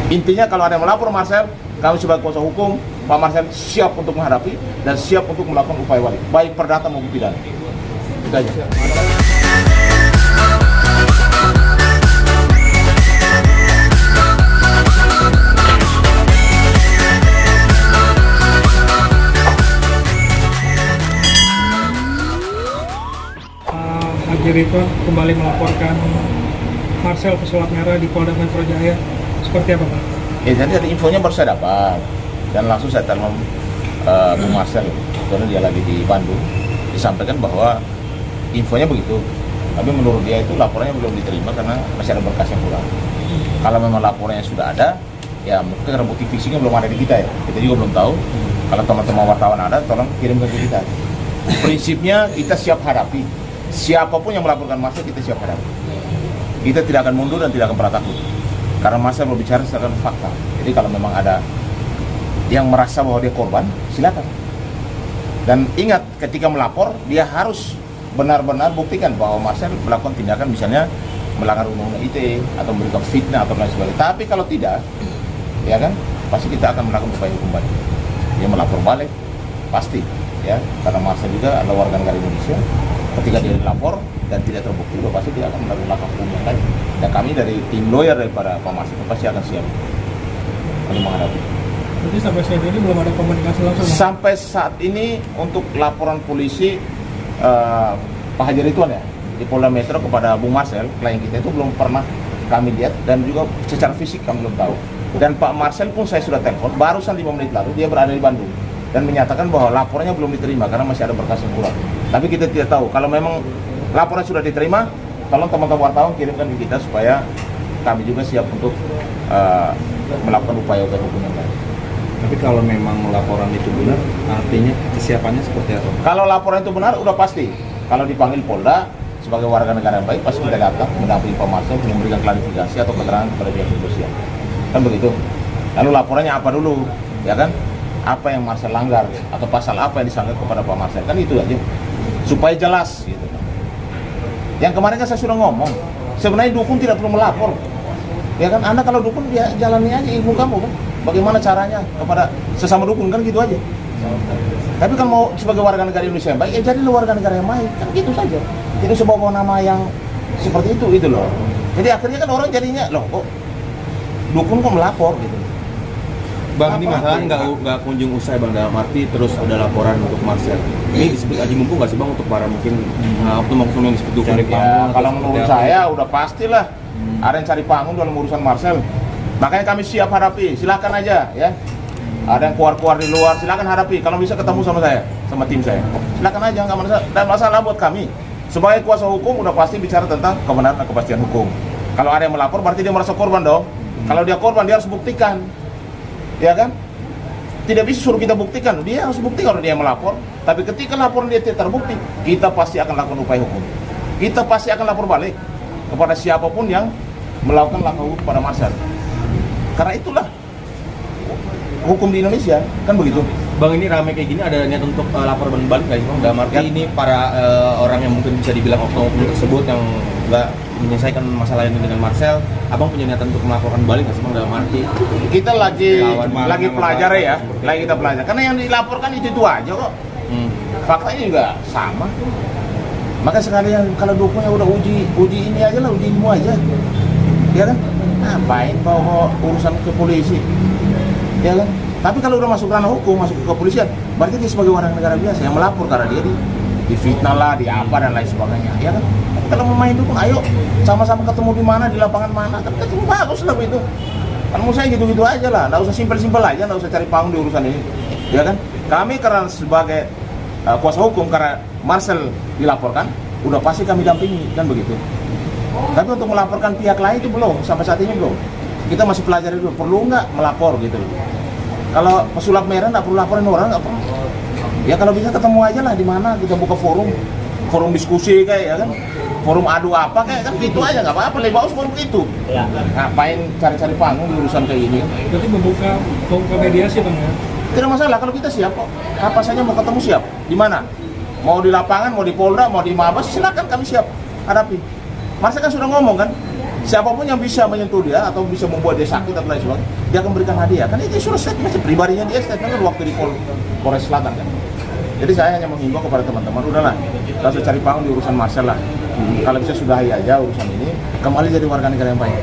Intinya kalau ada yang melapor Marcel, kami sebagai kuasa hukum, Pak Marcel siap untuk menghadapi dan siap untuk melakukan upaya balik, baik perdata maupun pidana. Itu aja. Haji Ridwan kembali melaporkan Marcel pesulap merah di Polda Metro Jaya. Seperti apa, Pak? Jadi infonya baru saya dapat dan langsung saya telepon Bu Marcel, karena dia lagi di Bandung, disampaikan bahwa infonya begitu. Tapi menurut dia itu laporannya belum diterima karena masih ada berkas yang kurang. Kalau memang laporannya sudah ada, ya mungkin karena bukti fisiknya belum ada di kita ya. Kita juga belum tahu. Kalau teman-teman wartawan ada, tolong kirimkan ke kita. Prinsipnya kita siap hadapi. Siapapun yang melaporkan Marcel kita siap hadapi. Kita tidak akan mundur dan tidak akan pernah takut. Karena Marcel berbicara secara fakta. Jadi kalau memang ada yang merasa bahwa dia korban, silakan. Dan ingat, ketika melapor, dia harus benar-benar buktikan bahwa Marcel melakukan tindakan misalnya melanggar undang-undang ITE atau memberikan fitnah atau lain sebagainya. Tapi kalau tidak, ya kan, pasti kita akan melakukan upaya hukum balik. Dia melapor balik, pasti, ya, karena Marcel juga adalah warga negara Indonesia. Ketika dia dilapor dan tidak terbukti, pasti tidak akan melakukan langkah hukum yang lain. Dan kami dari tim lawyer daripada Pak Marcel pasti akan siap untuk menghadapi. Jadi sampai saat ini belum ada komunikasi langsung? Sampai saat ini untuk laporan polisi Pak Haji Ridwan ya di Polda Metro kepada Bung Marcel, klien kita itu belum pernah kami lihat dan juga secara fisik kami belum tahu. Dan Pak Marcel pun saya sudah telepon, barusan 5 menit lalu dia berada di Bandung dan menyatakan bahwa laporannya belum diterima karena masih ada berkas yang kurang. Tapi kita tidak tahu, kalau memang laporan sudah diterima, tolong teman-teman wartawan kirimkan ke kita supaya kami juga siap untuk melakukan upaya-upaya hukum yang lain. Tapi kalau memang laporan itu benar, artinya kesiapannya seperti apa? Kalau laporan itu benar, udah pasti. Kalau dipanggil Polda sebagai warga negara yang baik, pasti kita datang mendampingi Pak Marcel, memberikan klarifikasi atau keterangan kepada pihak kepolisian. Kan begitu. Lalu laporannya apa dulu, ya kan? Apa yang Marcel langgar atau pasal apa yang disangka kepada Pak Marcel, kan itu aja. Supaya jelas gitu. Yang kemarin kan saya sudah ngomong, sebenarnya dukun tidak perlu melapor. Ya kan, Anda kalau dukun dia jalani aja ilmu kamu kan. Bagaimana caranya kepada sesama dukun kan gitu aja. Tapi kalau mau sebagai warga negara Indonesia yang baik, ya jadilah warga negara yang baik, kan gitu saja. Jadi sebuah nama yang seperti itu loh. Jadi akhirnya kan orang jadinya loh kok dukun kok melapor gitu. Bang, ini masalah nggak kunjung usai Bang, dalam arti terus ada laporan untuk Marcel. Ini disebut aji mumpung nggak sih Bang untuk para mungkin oknum-oknum yang disebut dukun? Ya, kalau menurut saya udah pastilah ada yang cari panggung dalam urusan Marcel. Makanya kami siap hadapi, silakan aja ya. Ada yang keluar-keluar di luar, silakan hadapi. Kalau bisa ketemu sama saya, sama tim saya, silakan aja, nggak masalah buat kami. Sebagai kuasa hukum udah pasti bicara tentang kebenaran dan kepastian hukum. Kalau ada yang melapor berarti dia merasa korban dong. Kalau dia korban dia harus buktikan, ya kan? Tidak bisa suruh kita buktikan, dia harus buktikan kalau dia melapor. Tapi ketika laporan dia tidak terbukti, kita pasti akan lakukan upaya hukum. Kita pasti akan lapor balik kepada siapapun yang melakukan langkah hukum pada Marcel. Karena itulah hukum di Indonesia, kan begitu. Bang, ini ramai kayak gini ada niat untuk lapor balik nggak sih Bang? Dalam arti ini para orang yang mungkin bisa dibilang oknum tersebut yang nggak menyelesaikan masalah ini dengan Marcel, Abang punya niatan untuk melaporkan balik nggak sih Bang? Dalam arti kita lagi pelajari ya, lagi kita pelajari. Karena yang dilaporkan itu aja kok. Faktanya juga sama. Maka sekalian kalau dukunnya udah uji ini aja lah, uji ilmu aja, ya kan? Ngapain bawa urusan ke polisi, ya kan? Tapi kalau udah masuk ranah hukum, masuk ke kepolisian, berarti dia sebagai warga negara biasa yang melapor karena dia difitnah lah, di apa dan lain sebagainya, ya kan? Tapi kalau mau main dukun, ayo sama-sama ketemu di mana, di lapangan mana, kan ketemu bagus lah begitu. Kan menurut saya gitu-gitu aja lah, nggak usah simpel-simpel aja, nggak usah cari panggung di urusan ini, ya kan? Kami karena sebagai kuasa hukum karena Marcel dilaporkan, udah pasti kami dampingi, kan begitu. Tapi untuk melaporkan pihak lain itu belum, sampai saat ini belum. Kita masih pelajari dulu, perlu nggak melapor gitu. Kalau pesulap merah nggak perlu laporin orang, nggak perlu. Ya kalau bisa ketemu aja lah di mana, kita buka forum diskusi kayak ya kan, forum adu apa kayak kan gitu aja, nggak apa-apa, lebih bagus forum itu. Ngapain cari-cari panggung di urusan kayak gini? Berarti membuka mediasi Bang ya? Tidak masalah, kalau kita siap kok. Apa saja mau ketemu siap. Di mana? Mau di lapangan, mau di Polda, mau di Mabes, silakan kami siap hadapi. Marcel kan sudah ngomong kan, siapapun yang bisa menyentuh dia atau bisa membuat dia sakit atau lain sebagainya, dia akan berikan hadiah. Kan itu sudah statement pribadinya dia, statement kan waktu di Polres Selatan kan. Jadi saya hanya menghimbau kepada teman-teman, udahlah, kalau usah cari panggung di urusan Marcel lah. Kalau bisa sudahi aja urusan ini, kembali jadi warga negara yang baik.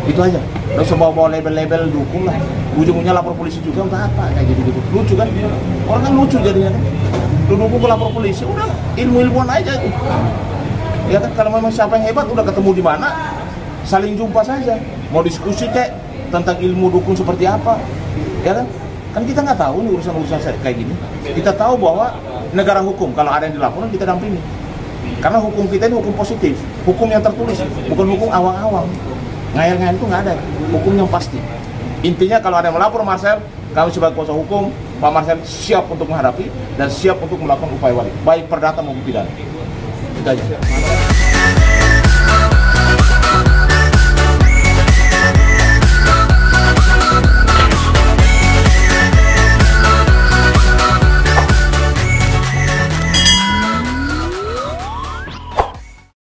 Itu aja. Nggak usah bawa-bawa label-label dukung lah. Ujung-ujungnya lapor polisi juga, untuk apa kayak gitu-gitu. Lucu kan? Orang kan lucu jadinya kan. Lu dukung ke lapor polisi, udah ilmu-ilmuan aja itu. Ya kan, kalau memang siapa yang hebat, udah ketemu di mana, saling jumpa saja. Mau diskusi kayak tentang ilmu dukung seperti apa, ya kan? Kan kita nggak tahu nih urusan-urusan kayak gini. Kita tahu bahwa negara hukum, kalau ada yang dilaporkan kita dampingi. Karena hukum kita ini hukum positif, hukum yang tertulis, bukan hukum awang-awang. Ngayal-ngayal itu nggak ada, hukum yang pasti. Intinya kalau ada yang melapor Marcel, kami sebagai kuasa hukum, Pak Marcel siap untuk menghadapi dan siap untuk melakukan upaya wali, baik perdata maupun pidana. Itu aja.